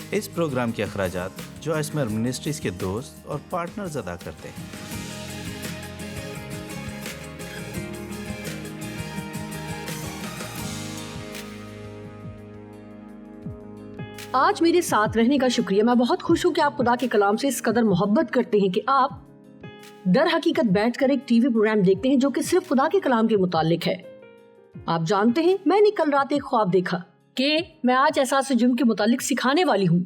اس programme کے اخراجات جو اسمر منسٹریز کے دوست اور پارٹنرز ادا کرتے ہیں۔ آج میرے ساتھ رہنے کا شکریہ۔ میں بہت خوش ہوں کہ آپ خدا کے کلام سے اس قدر محبت کرتے ہیں کہ آپ در حقیقت بیٹھ کر ایک ٹی وی پروگرام دیکھتے ہیں جو کہ صرف خدا کے کلام کے متعلق ہے۔ آپ جانتے ہیں میں نے کل رات ایک خواب دیکھا کہ میں آج احساس جرم کے متعلق سکھانے والی ہوں،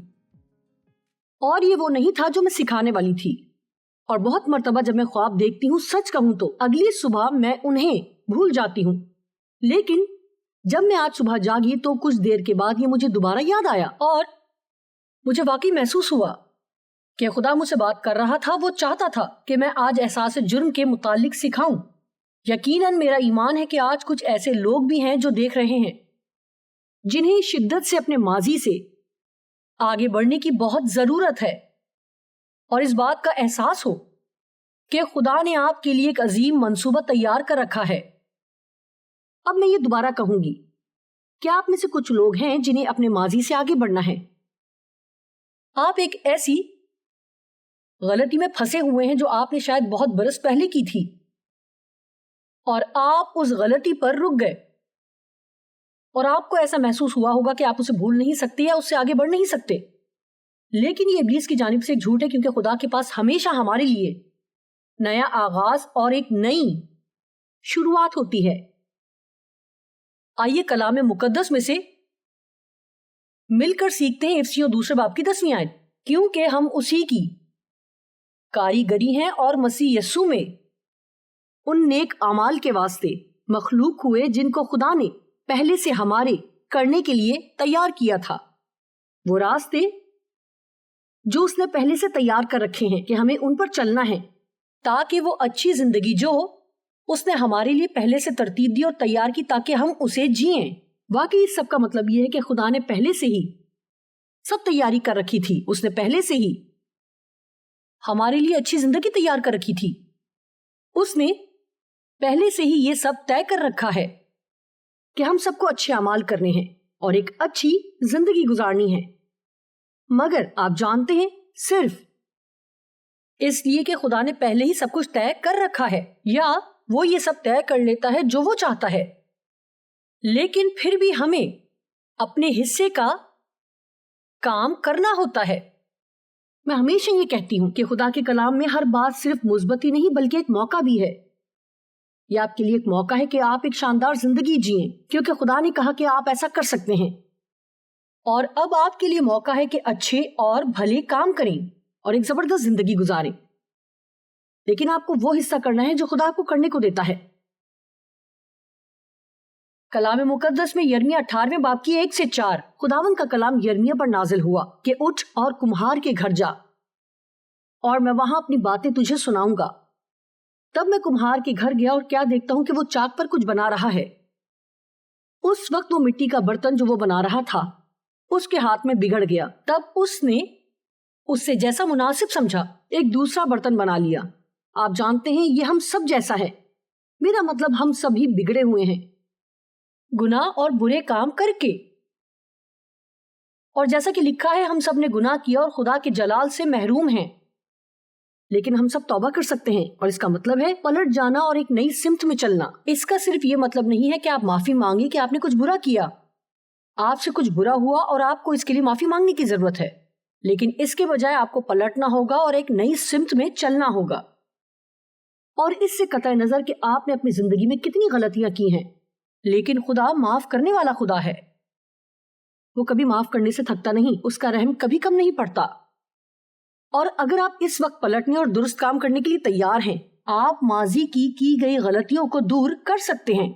اور یہ وہ نہیں تھا جو میں سکھانے والی تھی۔ اور بہت مرتبہ جب میں خواب دیکھتی ہوں، سچ کہوں تو اگلی صبح میں انہیں بھول جاتی ہوں، لیکن جب میں آج صبح جاگی تو کچھ دیر کے بعد یہ مجھے دوبارہ یاد آیا، اور مجھے واقعی محسوس ہوا کہ خدا مجھ سے بات کر رہا تھا۔ وہ چاہتا تھا کہ میں آج احساس جرم کے متعلق سکھاؤں۔ یقیناً میرا ایمان ہے کہ آج کچھ ایسے لوگ بھی ہیں جو دیکھ رہے ہیں جنہیں شدت سے اپنے ماضی سے آگے بڑھنے کی بہت ضرورت ہے، اور اس بات کا احساس ہو کہ خدا نے آپ کے لیے ایک عظیم منصوبہ تیار کر رکھا ہے۔ اب میں یہ دوبارہ کہوں گی، کیا آپ میں سے کچھ لوگ ہیں جنہیں اپنے ماضی سے آگے بڑھنا ہے؟ آپ ایک ایسی غلطی میں پھنسے ہوئے ہیں جو آپ نے شاید بہت برس پہلے کی تھی، اور آپ اس غلطی پر رک گئے، اور آپ کو ایسا محسوس ہوا ہوگا کہ آپ اسے بھول نہیں سکتے یا اس سے آگے بڑھ نہیں سکتے۔ لیکن یہ ابلیس کی جانب سے ایک جھوٹ ہے، کیونکہ خدا کے پاس ہمیشہ ہمارے لیے نیا آغاز اور ایک نئی شروعات ہوتی ہے۔ آئیے کلام مقدس میں سے مل کر سیکھتے ہیں افسیوں 2 باب کی 10 آیت، کیونکہ ہم اسی کی کاریگری ہیں اور مسیح یسوع میں ان نیک اعمال کے واسطے مخلوق ہوئے جن کو خدا نے پہلے سے ہمارے کرنے کے لیے تیار کیا تھا۔ وہ راستے جو اس نے پہلے سے تیار کر رکھے ہیں کہ ہمیں ان پر چلنا ہے، تاکہ وہ اچھی زندگی جو اس نے ہمارے لیے پہلے سے ترتیب دی اور تیار کی، تاکہ ہم اسے جئیں۔ واقعی اس سب کا مطلب یہ ہے کہ خدا نے پہلے سے ہی سب تیاری کر رکھی تھی۔ اس نے پہلے سے ہی ہمارے لیے اچھی زندگی تیار کر رکھی تھی۔ اس نے پہلے سے ہی یہ سب طے کر رکھا ہے کہ ہم سب کو اچھے اعمال کرنے ہیں اور ایک اچھی زندگی گزارنی ہے۔ مگر آپ جانتے ہیں، صرف اس لیے کہ خدا نے پہلے ہی سب کچھ طے کر رکھا ہے، یا وہ یہ سب طے کر لیتا ہے جو وہ چاہتا ہے، لیکن پھر بھی ہمیں اپنے حصے کا کام کرنا ہوتا ہے۔ میں ہمیشہ یہ کہتی ہوں کہ خدا کے کلام میں ہر بات صرف مثبت ہی نہیں بلکہ ایک موقع بھی ہے۔ یہ آپ کے لیے ایک موقع ہے کہ آپ ایک شاندار زندگی جئیں، کیونکہ خدا نے کہا کہ آپ ایسا کر سکتے ہیں، اور اب آپ کے لیے موقع ہے کہ اچھے اور بھلے کام کریں اور ایک زبردست زندگی گزاریں، لیکن آپ کو وہ حصہ کرنا ہے جو خدا آپ کو کرنے کو دیتا ہے۔ کلام مقدس میں یرمیہ 18 باب کی 1 سے 4 خداوند کا کلام یرمیہ پر نازل ہوا کہ اٹھ اور کمہار کے گھر جا، اور میں وہاں اپنی باتیں تجھے سناؤں گا۔ تب میں کمہار کے گھر گیا اور کیا دیکھتا ہوں کہ وہ چاک پر کچھ بنا رہا ہے۔ اس وقت وہ مٹی کا برتن جو وہ بنا رہا تھا اس کے ہاتھ میں بگڑ گیا۔ تب اس نے اس سے جیسا مناسب سمجھا ایک دوسرا برتن بنا لیا۔ آپ جانتے ہیں یہ ہم سب جیسا ہے، میرا مطلب ہم سب ہی بگڑے ہوئے ہیں گناہ اور برے کام کر کے، اور جیسا کہ لکھا ہے ہم سب نے گناہ کیا اور خدا کے جلال سے محروم ہیں، لیکن ہم سب توبہ کر سکتے ہیں، اور اس کا مطلب ہے پلٹ جانا اور ایک نئی سمت میں چلنا۔ اس کا صرف یہ مطلب نہیں ہے کہ آپ معافی مانگیں کہ آپ نے کچھ برا کیا، آپ سے کچھ برا ہوا اور آپ کو اس کے لیے معافی مانگنے کی ضرورت ہے، لیکن اس کے بجائے آپ کو پلٹنا ہوگا اور ایک نئی سمت میں چلنا ہوگا۔ اور اس سے قطع نظر کہ آپ نے اپنی زندگی میں کتنی غلطیاں کی ہیں، لیکن خدا معاف کرنے والا خدا ہے۔ وہ کبھی معاف کرنے سے تھکتا نہیں، اس کا رحم کبھی کم نہیں پڑتا۔ اور اگر آپ اس وقت پلٹنے اور درست کام کرنے کے لیے تیار ہیں، آپ ماضی کی گئی غلطیوں کو دور کر سکتے ہیں،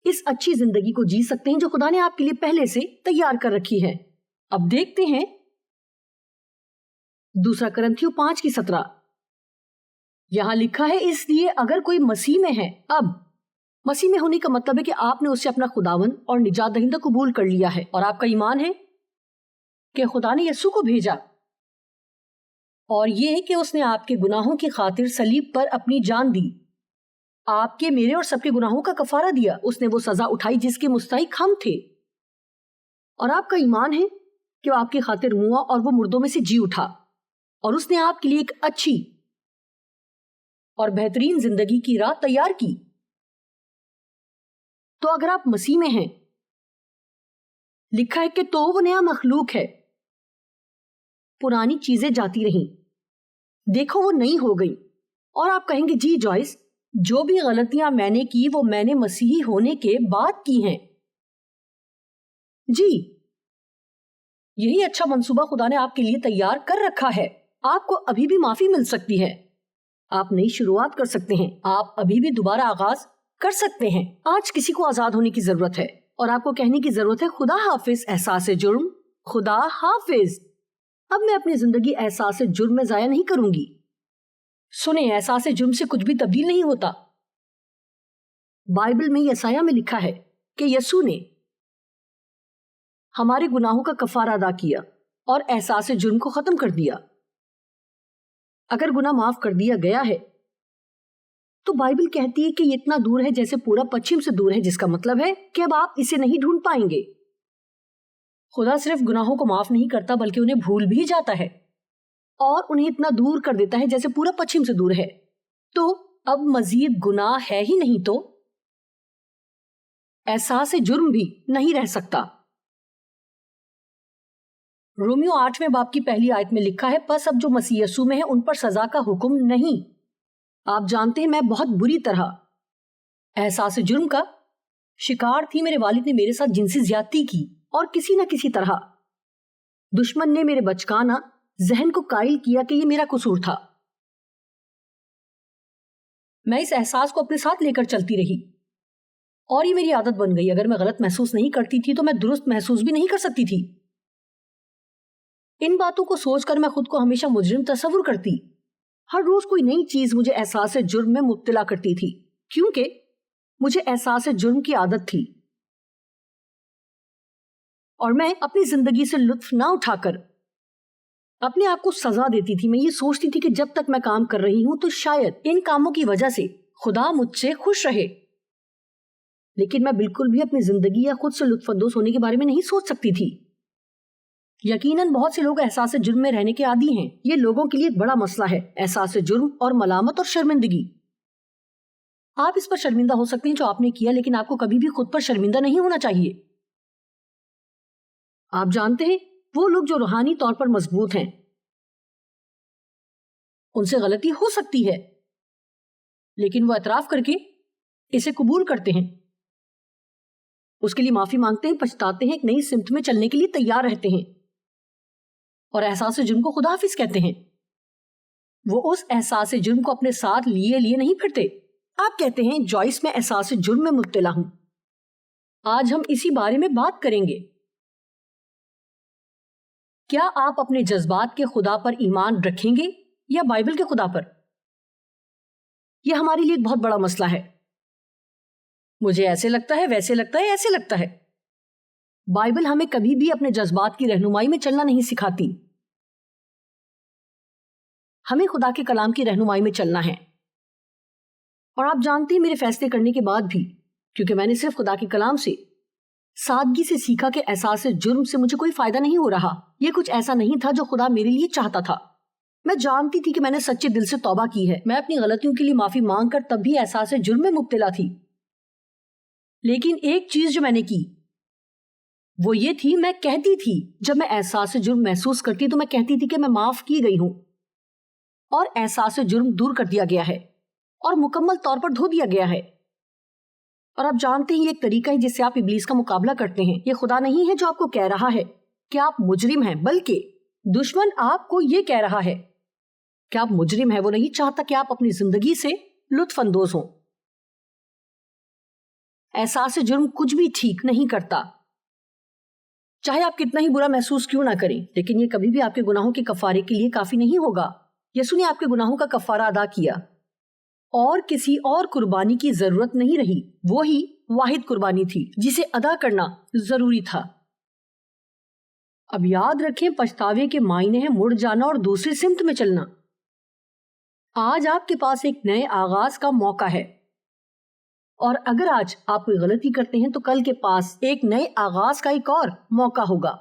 اس اچھی زندگی کو جی سکتے ہیں جو خدا نے آپ کے لیے پہلے سے تیار کر رکھی ہے۔ اب دیکھتے ہیں 2 کرنتھیوں 5:17۔ یہاں لکھا ہے، اس لیے اگر کوئی مسیح میں ہے، اب مسیح میں ہونے کا مطلب ہے کہ آپ نے اسے اپنا خداوند اور نجات دہندہ قبول کر لیا ہے، اور آپ کا ایمان ہے کہ خدا نے یسوع کو بھیجا، اور یہ کہ اس نے آپ کے گناہوں کی خاطر صلیب پر اپنی جان دی، آپ کے، میرے اور سب کے گناہوں کا کفارہ دیا۔ اس نے وہ سزا اٹھائی جس کے مستحق ہم تھے، اور آپ کا ایمان ہے کہ وہ آپ کی خاطر ہوا اور وہ مردوں میں سے جی اٹھا اور اس نے آپ کے لیے ایک اچھی اور بہترین زندگی کی راہ تیار کی۔ تو اگر آپ مسیح میں ہیں، لکھا ہے کہ تو وہ نیا مخلوق ہے، پرانی چیزیں جاتی رہیں، دیکھو وہ نئی ہو گئی۔ اور آپ کہیں گے جی جوائس، جو بھی غلطیاں میں نے کی وہ میں نے مسیحی ہونے کے بعد کی ہیں۔ جی، یہی اچھا منصوبہ خدا نے آپ کے لیے تیار کر رکھا ہے۔ آپ کو ابھی بھی معافی مل سکتی ہے، آپ نئی شروعات کر سکتے ہیں، آپ ابھی بھی دوبارہ آغاز کر سکتے ہیں۔ آج کسی کو آزاد ہونے کی ضرورت ہے اور آپ کو کہنے کی ضرورت ہے خدا حافظ احساس جرم، خدا حافظ۔ اب میں اپنی زندگی احساس جرم میں ضائع نہیں کروں گی۔ سنیں، احساس جرم سے کچھ بھی تبدیل نہیں ہوتا۔ بائبل میں یسایہ میں لکھا ہے کہ یسوع نے ہمارے گناہوں کا کفارہ ادا کیا اور احساس جرم کو ختم کر دیا۔ اگر گناہ معاف کر دیا گیا ہے تو بائبل کہتی ہے کہ یہ اتنا دور ہے جیسے پورا پچھم سے دور ہے، جس کا مطلب ہے کہ اب آپ اسے نہیں ڈھونڈ پائیں گے۔ خدا صرف گناہوں کو معاف نہیں کرتا بلکہ انہیں بھول بھی جاتا ہے اور انہیں اتنا دور کر دیتا ہے جیسے پورا پچھم سے دور ہے۔ تو اب مزید گناہ ہے ہی نہیں، تو احساس جرم بھی نہیں رہ سکتا۔ رومیو 8 باب کی پہلی آیت میں لکھا ہے، پس اب جو مسیح یسوع میں ہے ان پر سزا کا حکم نہیں۔ آپ جانتے ہیں میں بہت بری طرح احساس جرم کا شکار تھی۔ میرے والد نے میرے ساتھ جنسی زیادتی کی اور کسی نہ کسی طرح دشمن نے میرے بچکانہ ذہن کو قائل کیا کہ یہ میرا قصور تھا۔ میں اس احساس کو اپنے ساتھ لے کر چلتی رہی اور یہ میری عادت بن گئی۔ اگر میں غلط محسوس نہیں کرتی تھی تو میں درست محسوس بھی نہیں کر سکتی تھی۔ ان باتوں کو سوچ کر میں خود کو ہمیشہ مجرم تصور کرتی۔ ہر روز کوئی نئی چیز مجھے احساس جرم میں مبتلا کرتی تھی، کیونکہ مجھے احساس جرم کی عادت تھی اور میں اپنی زندگی سے لطف نہ اٹھا کر اپنے آپ کو سزا دیتی تھی۔ میں یہ سوچتی تھی کہ جب تک میں کام کر رہی ہوں تو شاید ان کاموں کی وجہ سے خدا مجھ سے خوش رہے، لیکن میں بالکل بھی اپنی زندگی یا خود سے لطف اندوز ہونے کے بارے میں نہیں سوچ سکتی تھی۔ یقیناً بہت سے لوگ احساس جرم میں رہنے کے عادی ہیں۔ یہ لوگوں کے لیے ایک بڑا مسئلہ ہے، احساس جرم اور ملامت اور شرمندگی۔ آپ اس پر شرمندہ ہو سکتے ہیں جو آپ نے کیا، لیکن آپ کو کبھی بھی خود پر شرمندہ نہیں ہونا چاہیے۔ آپ جانتے ہیں وہ لوگ جو روحانی طور پر مضبوط ہیں، ان سے غلطی ہو سکتی ہے، لیکن وہ اعتراف کر کے اسے قبول کرتے ہیں، اس کے لیے معافی مانگتے ہیں، پچھتاتے ہیں، ایک نئی سمت میں چلنے کے لیے تیار رہتے ہیں اور احساس جرم کو خدا حافظ کہتے ہیں۔ وہ اس احساس جرم کو اپنے ساتھ لیے نہیں پھرتے۔ آپ کہتے ہیں جوائس میں احساس جرم میں مبتلا ہوں۔ آج ہم اسی بارے میں بات کریں گے۔ کیا آپ اپنے جذبات کے خدا پر ایمان رکھیں گے یا بائبل کے خدا پر؟ یہ ہمارے لیے ایک بہت بڑا مسئلہ ہے۔ مجھے ایسے لگتا ہے، ویسے لگتا ہے، ایسے لگتا ہے۔ بائبل ہمیں کبھی بھی اپنے جذبات کی رہنمائی میں چلنا نہیں سکھاتی۔ ہمیں خدا کے کلام کی رہنمائی میں چلنا ہے۔ اور آپ جانتے ہیں میرے فیصلے کرنے کے بعد بھی، کیونکہ میں نے صرف خدا کے کلام سے سادگی سے سیکھا کہ احساس جرم سے مجھے کوئی فائدہ نہیں ہو رہا۔ یہ کچھ ایسا نہیں تھا جو خدا میرے لیے چاہتا تھا۔ میں جانتی تھی کہ میں نے سچے دل سے توبہ کی ہے، میں اپنی غلطیوں کے لیے معافی مانگ کر تب بھی احساس جرم میں مبتلا تھی۔ لیکن ایک چیز جو میں نے کی وہ یہ تھی، میں کہتی تھی، جب میں احساس جرم محسوس کرتی تو میں کہتی تھی کہ میں معاف کی گئی ہوں اور احساس جرم دور کر دیا گیا ہے اور مکمل طور پر دھو دیا گیا ہے۔ اور آپ جانتے ہیں یہ ایک طریقہ ہے جس سے آپ ابلیس کا مقابلہ کرتے ہیں۔ یہ خدا نہیں ہے جو آپ کو کہہ رہا ہے کہ آپ مجرم ہیں، بلکہ دشمن آپ کو یہ کہہ رہا ہے کہ آپ مجرم ہیں۔ وہ نہیں چاہتا کہ آپ اپنی زندگی سے لطف اندوز ہوں۔ احساس جرم کچھ بھی ٹھیک نہیں کرتا، چاہے آپ کتنا ہی برا محسوس کیوں نہ کریں، لیکن یہ کبھی بھی آپ کے گناہوں کے کفارے کے لیے کافی نہیں ہوگا۔ یسوع نے آپ کے گناہوں کا کفارہ ادا کیا اور کسی اور قربانی کی ضرورت نہیں رہی۔ وہی واحد قربانی تھی جسے ادا کرنا ضروری تھا۔ اب یاد رکھیں، پچھتاوے کے معنی ہے مڑ جانا اور دوسری سمت میں چلنا۔ آج آپ کے پاس ایک نئے آغاز کا موقع ہے، اور اگر آج آپ کوئی غلطی کرتے ہیں تو کل کے پاس ایک نئے آغاز کا ایک اور موقع ہوگا۔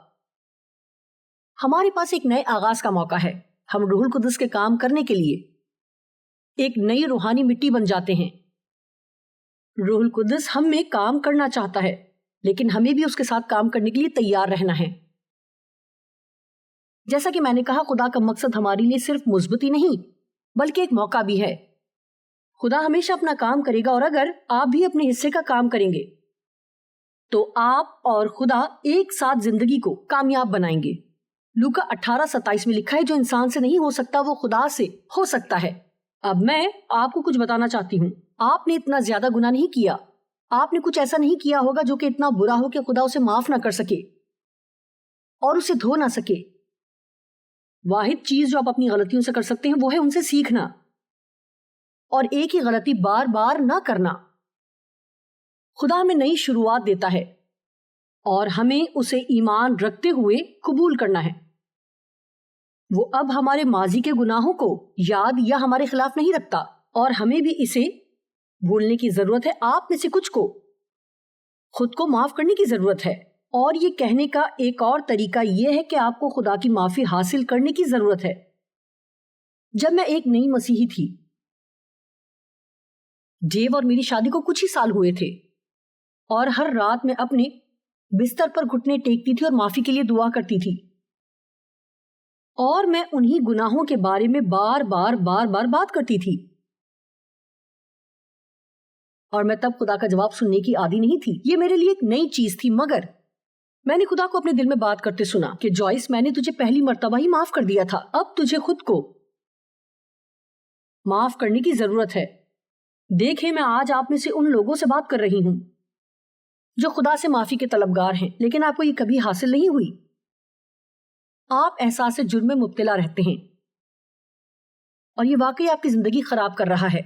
ہمارے پاس ایک نئے آغاز کا موقع ہے. ہم روح القدس کے کام کرنے کے لیے ایک نئی روحانی مٹی بن جاتے ہیں. روح القدس ہم میں کام کرنا چاہتا ہے، لیکن ہمیں بھی اس کے ساتھ کام کرنے کے لیے تیار رہنا ہے. جیسا کہ میں نے کہا، خدا کا مقصد ہمارے لیے صرف مثبت ہی نہیں بلکہ ایک موقع بھی ہے. خدا ہمیشہ اپنا کام کرے گا، اور اگر آپ بھی اپنے حصے کا کام کریں گے تو آپ اور خدا ایک ساتھ زندگی کو کامیاب بنائیں گے. لوکا 18:27 میں لکھا ہے، جو انسان سے نہیں ہو سکتا وہ خدا سے ہو سکتا ہے. اب میں آپ کو کچھ بتانا چاہتی ہوں. آپ نے اتنا زیادہ گناہ نہیں کیا. آپ نے کچھ ایسا نہیں کیا ہوگا جو کہ اتنا برا ہو کہ خدا اسے معاف نہ کر سکے اور اسے دھو نہ سکے. واحد چیز جو آپ اپنی غلطیوں سے کر سکتے ہیں وہ ہے ان سے سیکھنا اور ایک ہی غلطی بار بار نہ کرنا. خدا ہمیں نئی شروعات دیتا ہے اور ہمیں اسے ایمان رکھتے ہوئے قبول کرنا ہے. وہ اب ہمارے ماضی کے گناہوں کو یاد یا ہمارے خلاف نہیں رکھتا، اور ہمیں بھی اسے بھولنے کی ضرورت ہے. آپ میں سے کچھ کو خود کو معاف کرنے کی ضرورت ہے، اور یہ کہنے کا ایک اور طریقہ یہ ہے کہ آپ کو خدا کی معافی حاصل کرنے کی ضرورت ہے. جب میں ایک نئی مسیحی تھی، ڈیو اور میری شادی کو کچھ ہی سال ہوئے تھے، اور ہر رات میں اپنے بستر پر گھٹنے ٹیکتی تھی اور معافی کے لیے دعا کرتی تھی. اور میں انہی گناہوں کے بارے میں بار بار بات کرتی تھی، اور میں تب خدا کا جواب سننے کی عادی نہیں تھی. یہ میرے لیے ایک نئی چیز تھی. مگر میں نے خدا کو اپنے دل میں بات کرتے سنا کہ جوائس، میں نے تجھے پہلی مرتبہ ہی معاف کر دیا تھا، اب تجھے خود کو معاف کرنے کی ضرورت ہے. دیکھیں، میں آج آپ میں سے ان لوگوں سے بات کر رہی ہوں جو خدا سے معافی کے طلبگار ہیں، لیکن آپ کو یہ کبھی حاصل نہیں ہوئی. آپ احساس جرم میں مبتلا رہتے ہیں، اور یہ واقعی آپ کی زندگی خراب کر رہا ہے.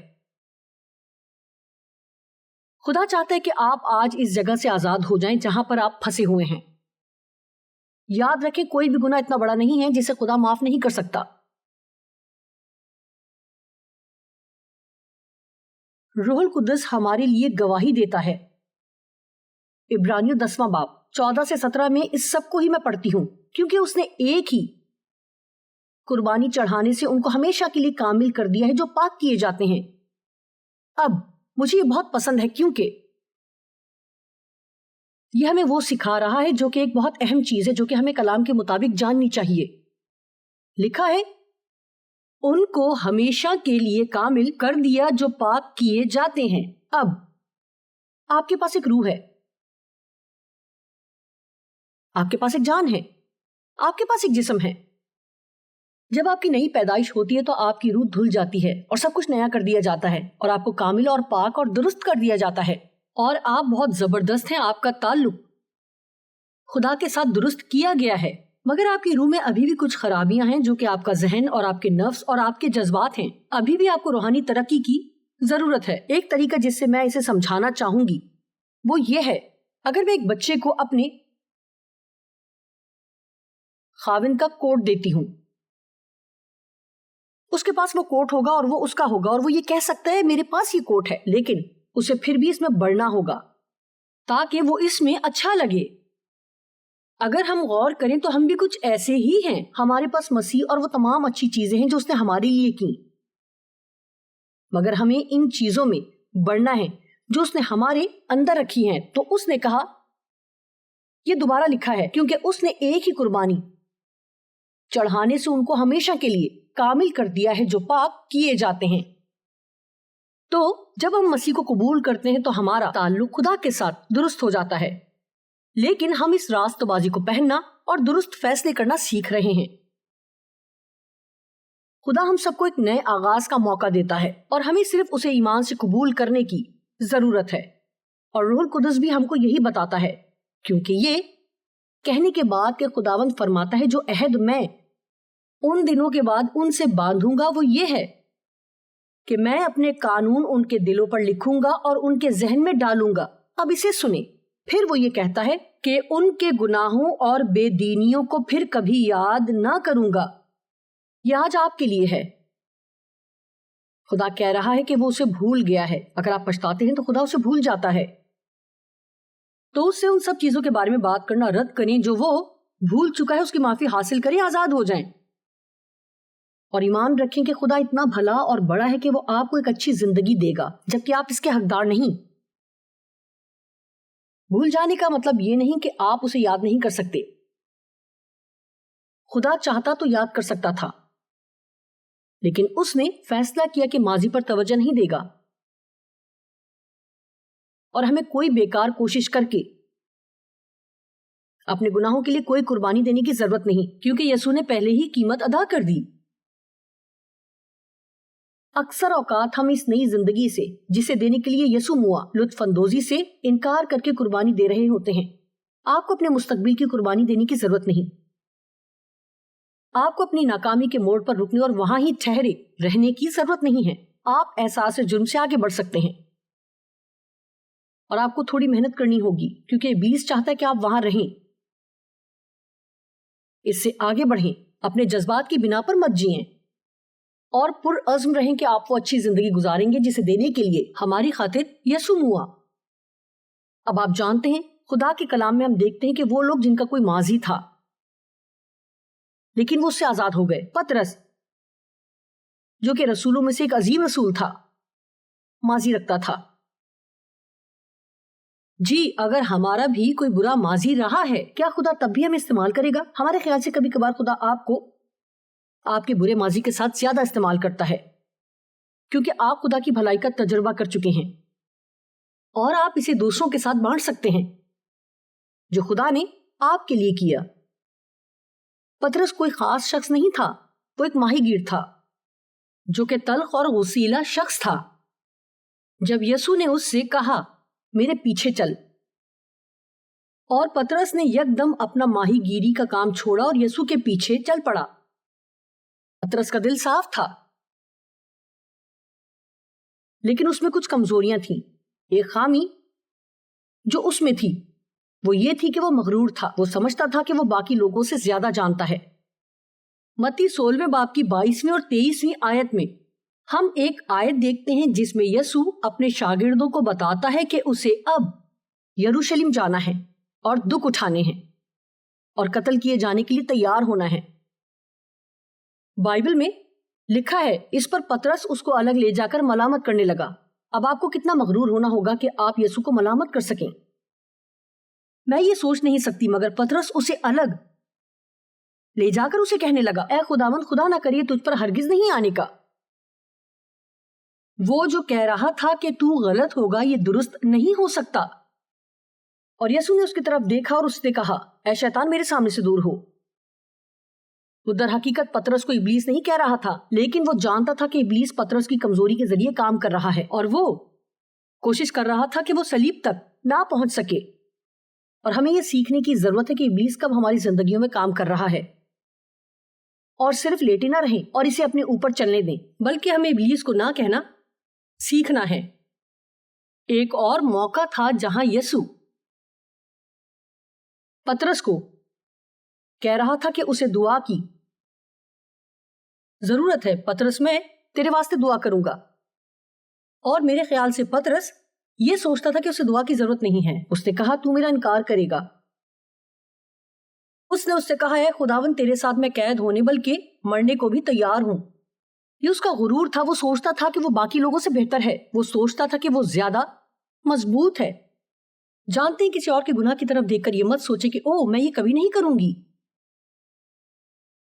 خدا چاہتا ہے کہ آپ آج اس جگہ سے آزاد ہو جائیں جہاں پر آپ پھنسے ہوئے ہیں. یاد رکھیں، کوئی بھی گناہ اتنا بڑا نہیں ہے جسے خدا معاف نہیں کر سکتا. روح القدس ہمارے لیے گواہی دیتا ہے. عبرانیوں 10واں باب 14 سے 17 میں اس سب کو ہی میں پڑھتی ہوں، کیونکہ اس نے ایک ہی قربانی چڑھانے سے ان کو ہمیشہ کے لیے کامل کر دیا ہے جو پاک کیے جاتے ہیں. اب مجھے یہ بہت پسند ہے، کیونکہ یہ ہمیں وہ سکھا رہا ہے جو کہ ایک بہت اہم چیز ہے جو کہ ہمیں کلام کے مطابق جاننی چاہیے. لکھا ہے، ان کو ہمیشہ کے لیے کامل کر دیا جو پاک کیے جاتے ہیں. اب آپ کے پاس ایک روح ہے، آپ کے پاس ایک جان ہے، آپ کے پاس ایک جسم ہے. جب آپ کی نئی پیدائش ہوتی ہے تو آپ کی روح دھل جاتی ہے اور سب کچھ نیا کر دیا جاتا ہے، اور آپ کو کامل اور پاک اور درست کر دیا جاتا ہے، اور آپ بہت زبردست ہیں. آپ کا تعلق خدا کے ساتھ درست کیا گیا ہے. مگر آپ کی روح میں ابھی بھی کچھ خرابیاں ہیں جو کہ آپ کا ذہن اور آپ کے نفس اور آپ کے جذبات ہیں. ابھی بھی آپ کو روحانی ترقی کی ضرورت ہے. ایک طریقہ جس سے میں اسے سمجھانا چاہوں گی وہ یہ ہے، اگر میں ایک بچے کو اپنے خاوند کا کوٹ دیتی ہوں، اس کے پاس وہ کوٹ ہوگا اور وہ اس کا ہوگا، اور وہ یہ کہہ سکتا ہے میرے پاس یہ کوٹ ہے، لیکن اسے پھر بھی اس میں بڑھنا ہوگا تاکہ وہ اس میں اچھا لگے. اگر ہم غور کریں تو ہم بھی کچھ ایسے ہی ہیں. ہمارے پاس مسیح اور وہ تمام اچھی چیزیں ہیں جو اس نے ہمارے لیے کی، مگر ہمیں ان چیزوں میں بڑھنا ہے جو اس نے ہمارے اندر رکھی ہیں. تو اس نے کہا، یہ دوبارہ لکھا ہے، کیونکہ اس نے ایک ہی قربانی چڑھانے سے ان کو ہمیشہ کے لیے کامل کر دیا ہے جو پاک کیے جاتے ہیں. تو جب ہم مسیح کو قبول کرتے ہیں تو ہمارا تعلق خدا کے ساتھ درست ہو جاتا ہے، لیکن ہم اس راست بازی کو پہننا اور درست فیصلے کرنا سیکھ رہے ہیں. خدا ہم سب کو ایک نئے آغاز کا موقع دیتا ہے، اور ہمیں صرف اسے ایمان سے قبول کرنے کی ضرورت ہے. اور روح القدس بھی ہم کو یہی بتاتا ہے، کیونکہ یہ کہنے کے بعد کہ خداوند فرماتا ہے، جو عہد میں ان دنوں کے بعد ان سے باندھوں گا وہ یہ ہے کہ میں اپنے قانون ان کے دلوں پر لکھوں گا اور ان کے ذہن میں ڈالوں گا. اب اسے سنیں. پھر وہ یہ کہتا ہے کہ ان کے گناہوں اور بے دینیوں کو پھر کبھی یاد نہ کروں گا. یہ آج آپ کے لیے ہے. خدا کہہ رہا ہے کہ وہ اسے بھول گیا ہے. اگر آپ پچھتاتے ہیں تو خدا اسے بھول جاتا ہے. تو اس سے ان سب چیزوں کے بارے میں بات کرنا رد کریں جو وہ بھول چکا ہے اس کی معافی حاصل کریں، آزاد ہو جائیں، اور ایمان رکھیں کہ خدا اتنا بھلا اور بڑا ہے کہ وہ آپ کو ایک اچھی زندگی دے گا جبکہ آپ اس کے حقدار نہیں۔ بھول جانے کا مطلب یہ نہیں کہ آپ اسے یاد نہیں کر سکتے۔ خدا چاہتا تو یاد کر سکتا تھا، لیکن اس نے فیصلہ کیا کہ ماضی پر توجہ نہیں دے گا، اور ہمیں کوئی بیکار کوشش کر کے اپنے گناہوں کے لیے کوئی قربانی دینے کی ضرورت نہیں، کیونکہ یسوع نے پہلے ہی قیمت ادا کر دی۔ اکثر اوقات ہم اس نئی زندگی سے جسے دینے کے لیے یسوع موا لطف اندوزی سے انکار کر کے قربانی دے رہے ہوتے ہیں۔ آپ کو اپنے مستقبل کی قربانی دینے کی ضرورت نہیں۔ آپ کو اپنی ناکامی کے موڑ پر رکنے اور وہاں ہی ٹھہرے رہنے کی ضرورت نہیں ہے۔ آپ احساس جرم سے آگے بڑھ سکتے ہیں، اور آپ کو تھوڑی محنت کرنی ہوگی کیونکہ ابلیس چاہتا ہے کہ آپ وہاں رہیں۔ اس سے آگے بڑھیں، اپنے جذبات کی بنا پر مت جئیں، اور پرعزم رہیں کہ آپ وہ اچھی زندگی گزاریں گے جسے دینے کے لیے ہماری خاطر یسوع موا۔ اب آپ جانتے ہیں، خدا کے کلام میں ہم دیکھتے ہیں کہ وہ لوگ جن کا کوئی ماضی تھا لیکن وہ اس سے آزاد ہو گئے۔ پطرس، جو کہ رسولوں میں سے ایک عظیم رسول تھا، ماضی رکھتا تھا۔ جی، اگر ہمارا بھی کوئی برا ماضی رہا ہے، کیا خدا تب بھی ہمیں استعمال کرے گا؟ ہمارے خیال سے کبھی کبھار خدا آپ کو آپ کے برے ماضی کے ساتھ زیادہ استعمال کرتا ہے، کیونکہ آپ خدا کی بھلائی کا تجربہ کر چکے ہیں اور آپ اسے دوسروں کے ساتھ بانٹ سکتے ہیں جو خدا نے آپ کے لیے کیا۔ پطرس کوئی خاص شخص نہیں تھا، وہ ایک ماہی گیر تھا جو کہ تلخ اور غصیلا شخص تھا۔ جب یسوع نے اس سے کہا میرے پیچھے چل، اور پطرس نے یک دم اپنا ماہی گیری کا کام چھوڑا اور یسوع کے پیچھے چل پڑا۔ پطرس کا دل صاف تھا، لیکن اس میں کچھ کمزوریاں تھیں۔ ایک خامی جو اس میں تھی وہ یہ تھی کہ وہ مغرور تھا۔ وہ سمجھتا تھا کہ وہ باقی لوگوں سے زیادہ جانتا ہے۔ متی 16 باب کی 22ویں اور 23ویں آیت میں ہم ایک آیت دیکھتے ہیں جس میں یسوع اپنے شاگردوں کو بتاتا ہے کہ اسے اب یروشلم جانا ہے اور دکھ اٹھانے ہیں اور قتل کیے جانے کے لیے تیار ہونا ہے۔ بائبل میں لکھا ہے، اس پر پطرس اس کو الگ لے جا کر ملامت کرنے لگا۔ اب آپ کو کتنا مغرور ہونا ہوگا کہ آپ یسوع کو ملامت کر سکیں؟ میں یہ سوچ نہیں سکتی، مگر پطرس اسے الگ لے جا کر اسے کہنے لگا، اے خداوند، خدا نہ کریے تجھ پر ہرگز نہیں آنے کا۔ وہ جو کہہ رہا تھا کہ تو غلط ہوگا، یہ درست نہیں ہو سکتا۔ اور یسوع نے اس کی طرف دیکھا اور اس سے کہا، اے شیطان، میرے سامنے سے دور ہو۔ وہ در حقیقت پطرس کو ابلیس نہیں کہہ رہا تھا، لیکن وہ جانتا تھا کہ ابلیس پطرس کی کمزوری کے ذریعے کام کر رہا ہے، اور وہ کوشش کر رہا تھا کہ وہ صلیب تک نہ پہنچ سکے۔ اور ہمیں یہ سیکھنے کی ضرورت ہے کہ ابلیس کب ہماری زندگیوں میں کام کر رہا ہے، اور صرف لیٹے نہ رہیں اور اسے اپنے اوپر چلنے دیں، بلکہ ہمیں ابلیس کو نہ کہنا سیکھنا ہے۔ ایک اور موقع تھا جہاں یسوع پطرس کو کہہ رہا تھا کہ اسے دعا کی ضرورت ہے۔ پطرس، میں تیرے واسطے دعا کروں گا۔ اور میرے خیال سے پطرس یہ سوچتا تھا کہ اسے دعا کی ضرورت نہیں ہے۔ اس نے کہا، تو میرا انکار کرے گا؟ اس نے اس سے کہا، اے خداوند، تیرے ساتھ میں قید ہونے بلکہ مرنے کو بھی تیار ہوں۔ یہ اس کا غرور تھا۔ وہ سوچتا تھا کہ وہ باقی لوگوں سے بہتر ہے۔ وہ سوچتا تھا کہ وہ زیادہ مضبوط ہے۔ جانتے ہیں، کسی اور کے گناہ کی طرف دیکھ کر یہ مت سوچے کہ اوہ، میں یہ کبھی نہیں کروں گی،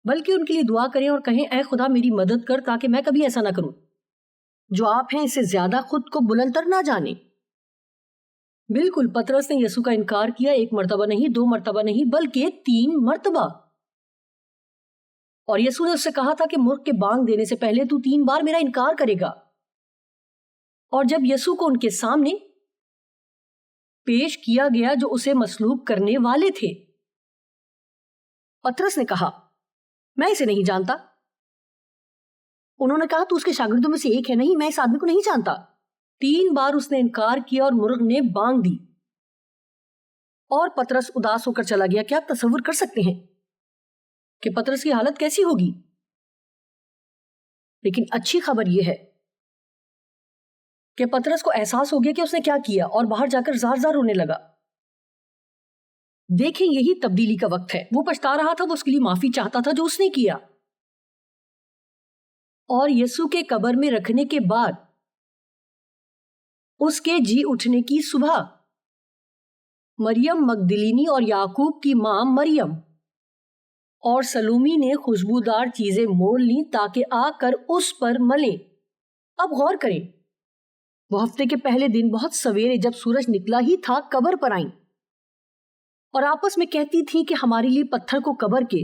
بلکہ ان کے لیے دعا کریں اور کہیں، اے خدا، میری مدد کر تاکہ میں کبھی ایسا نہ کروں۔ جو آپ ہیں، اس سے زیادہ خود کو بلند تر نہ جانیں۔ بالکل، پطرس نے یسوع کا انکار کیا، 1 مرتبہ نہیں، 2 مرتبہ نہیں، بلکہ 3 مرتبہ۔ اور یسوع نے اس سے کہا تھا کہ مرغ کے بانگ دینے سے پہلے تو 3 بار میرا انکار کرے گا۔ اور جب یسوع کو ان کے سامنے پیش کیا گیا جو اسے مصلوب کرنے والے تھے، پطرس نے کہا، میں اسے نہیں جانتا۔ انہوں نے کہا، تو اس کے شاگردوں میں سے ایک ہے۔ نہیں، میں اس آدمی کو نہیں جانتا۔ 3 بار اس نے انکار کیا اور مرغ نے بانگ دی، اور پطرس اداس ہو کر چلا گیا۔ کیا آپ تصور کر سکتے ہیں کہ پطرس کی حالت کیسی ہوگی؟ لیکن اچھی خبر یہ ہے کہ پطرس کو احساس ہو گیا کہ اس نے کیا کیا، اور باہر جا کر زار زار رونے لگا۔ دیکھیں یہی تبدیلی کا وقت ہے. وہ پچھتا رہا تھا, وہ اس کے لیے معافی چاہتا تھا جو اس نے کیا. اور یسوع کے قبر میں رکھنے کے بعد اس کے جی اٹھنے کی صبح مریم مگدلینی اور یعقوب کی ماں مریم اور سلومی نے خوشبودار چیزیں مول لیں تاکہ آ کر اس پر ملیں. اب غور کریں, وہ ہفتے کے پہلے دن بہت سویرے جب سورج نکلا ہی تھا قبر پر آئیں اور آپس میں کہتی تھیں کہ ہمارے لیے پتھر کو قبر کے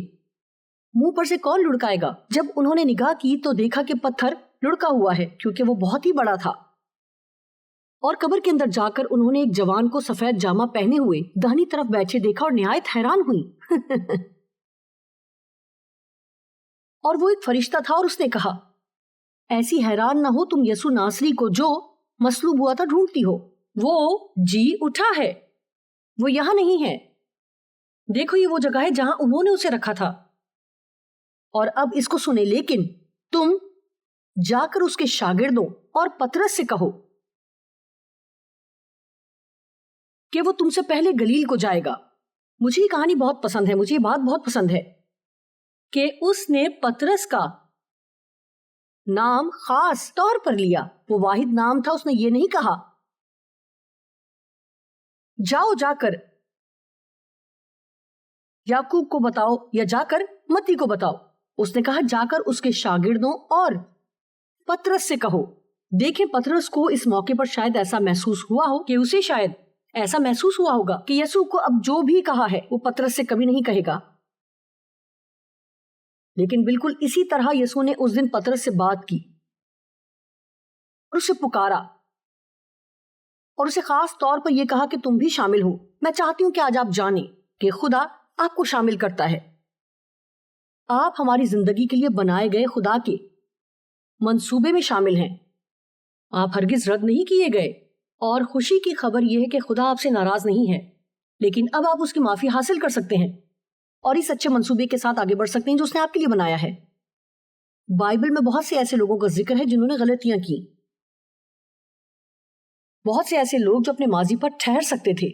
منہ پر سے کون لڑکائے گا. جب انہوں نے نگاہ کی تو دیکھا کہ پتھر لڑکا ہوا ہے کیونکہ وہ بہت ہی بڑا تھا. اور قبر کے اندر جا کر انہوں نے ایک جوان کو سفید جامہ پہنے ہوئے داہنی طرف بیٹھے دیکھا اور نہایت حیران ہوئی. اور وہ ایک فرشتہ تھا اور اس نے کہا, ایسی حیران نہ ہو, تم یسوع ناصری کو جو مصلوب ہوا تھا ڈھونڈتی ہو. وہ جی اٹھا ہے, وہ یہاں نہیں ہے. دیکھو یہ وہ جگہ ہے جہاں انہوں نے اسے رکھا تھا. اور اب اس کو سنیں, لیکن تم جا کر اس کے شاگردوں اور پترس سے کہو کہ وہ تم سے پہلے گلیل کو جائے گا. مجھے یہ کہانی بہت پسند ہے, مجھے یہ بات بہت پسند ہے کہ اس نے پترس کا نام خاص طور پر لیا. وہ واحد نام تھا, اس نے یہ نہیں کہا جاؤ جا کر یعقوب کو بتاؤ یا جا کر متی کو بتاؤ. اس نے کہا جا کر اس کے شاگردوں اور پترس سے کہو. دیکھیں پترس کو اس موقع پر شاید ایسا محسوس ہوا ہو کہ اسے شاید ایسا محسوس ہوا ہوگا کہ یسوع کو اب جو بھی کہا ہے وہ پترس سے کبھی نہیں کہے گا. لیکن بالکل اسی طرح یسوع نے اس دن پترس سے بات کی اور اسے پکارا اور اسے خاص طور پر یہ کہا کہ تم بھی شامل ہو. میں چاہتی ہوں کہ آج آپ جانیں کہ خدا آپ کو شامل کرتا ہے. آپ ہماری زندگی کے لیے بنائے گئے خدا کے منصوبے میں شامل ہیں. آپ ہرگز رد نہیں کیے گئے. اور خوشی کی خبر یہ ہے کہ خدا آپ سے ناراض نہیں ہے, لیکن اب آپ اس کی معافی حاصل کر سکتے ہیں اور اس اچھے منصوبے کے ساتھ آگے بڑھ سکتے ہیں جو اس نے آپ کے لیے بنایا ہے. بائبل میں بہت سے ایسے لوگوں کا ذکر ہے جنہوں نے غلطیاں کی. بہت سے ایسے لوگ جو اپنے ماضی پر ٹھہر سکتے تھے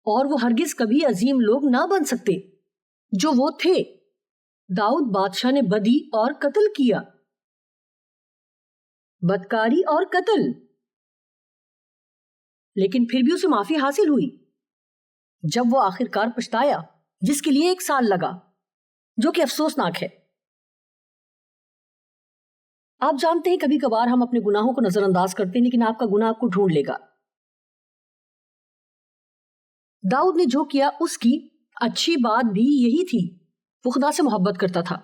اور وہ ہرگز کبھی عظیم لوگ نہ بن سکتے جو وہ تھے. داؤد بادشاہ نے بدی اور قتل کیا, بدکاری اور قتل, لیکن پھر بھی اسے معافی حاصل ہوئی جب وہ آخر کار پچھتایا, جس کے لیے 1 سال لگا, جو کہ افسوسناک ہے. آپ جانتے ہیں کبھی کبھار ہم اپنے گناہوں کو نظر انداز کرتے ہیں, لیکن آپ کا گناہ آپ کو ڈھونڈ لے گا. داؤد نے جو کیا اس کی اچھی بات بھی یہی تھی. وہ خدا سے محبت کرتا تھا,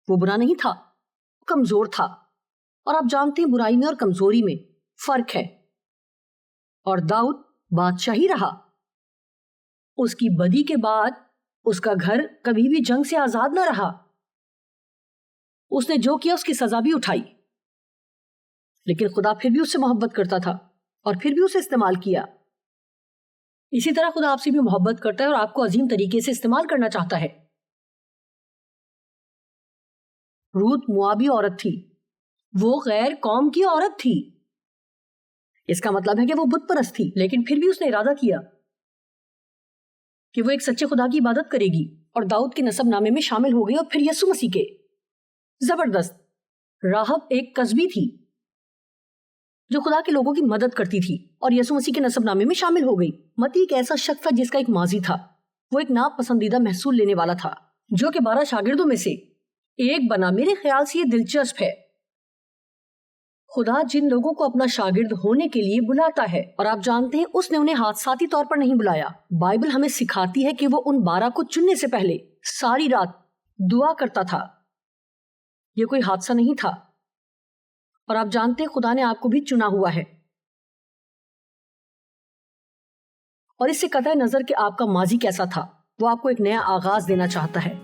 وہ برا نہیں تھا, وہ کمزور تھا. اور آپ جانتے ہیں برائی میں اور کمزوری میں فرق ہے. اور داؤد بادشاہ ہی رہا. اس کی بدی کے بعد اس کا گھر کبھی بھی جنگ سے آزاد نہ رہا. اس نے جو کیا اس کی سزا بھی اٹھائی, لیکن خدا پھر بھی اس سے محبت کرتا تھا اور پھر بھی اسے استعمال کیا. اسی طرح خدا آپ سے بھی محبت کرتا ہے اور آپ کو عظیم طریقے سے استعمال کرنا چاہتا ہے. روت موابی عورت تھی, وہ غیر قوم کی عورت تھی. اس کا مطلب ہے کہ وہ بت پرست تھی, لیکن پھر بھی اس نے ارادہ کیا کہ وہ ایک سچے خدا کی عبادت کرے گی اور داؤد کے نسب نامے میں شامل ہو گئی اور پھر یسوع مسیح کے. زبردست. راہب ایک قصبی تھی جو خدا کے لوگوں کی مدد کرتی تھی اور یسوع مسیح کے نسب نامے میں شامل ہو گئی. متی ایک ایسا شخص تھا جس کا ایک ماضی تھا. وہ ایک ناپسندیدہ محصول لینے والا تھا جو کہ 12 شاگردوں میں سے ایک بنا. میرے خیال سے یہ دلچسپ ہے. خدا جن لوگوں کو اپنا شاگرد ہونے کے لیے بلاتا ہے, اور آپ جانتے ہیں اس نے انہیں حادثاتی طور پر نہیں بلایا. بائبل ہمیں سکھاتی ہے کہ وہ ان 12 کو چننے سے پہلے ساری رات دعا کرتا تھا. یہ کوئی حادثہ نہیں تھا. اور آپ جانتے ہیں خدا نے آپ کو بھی چنا ہوا ہے, اور اس سے قطع نظر کہ آپ کا ماضی کیسا تھا, وہ آپ کو ایک نیا آغاز دینا چاہتا ہے.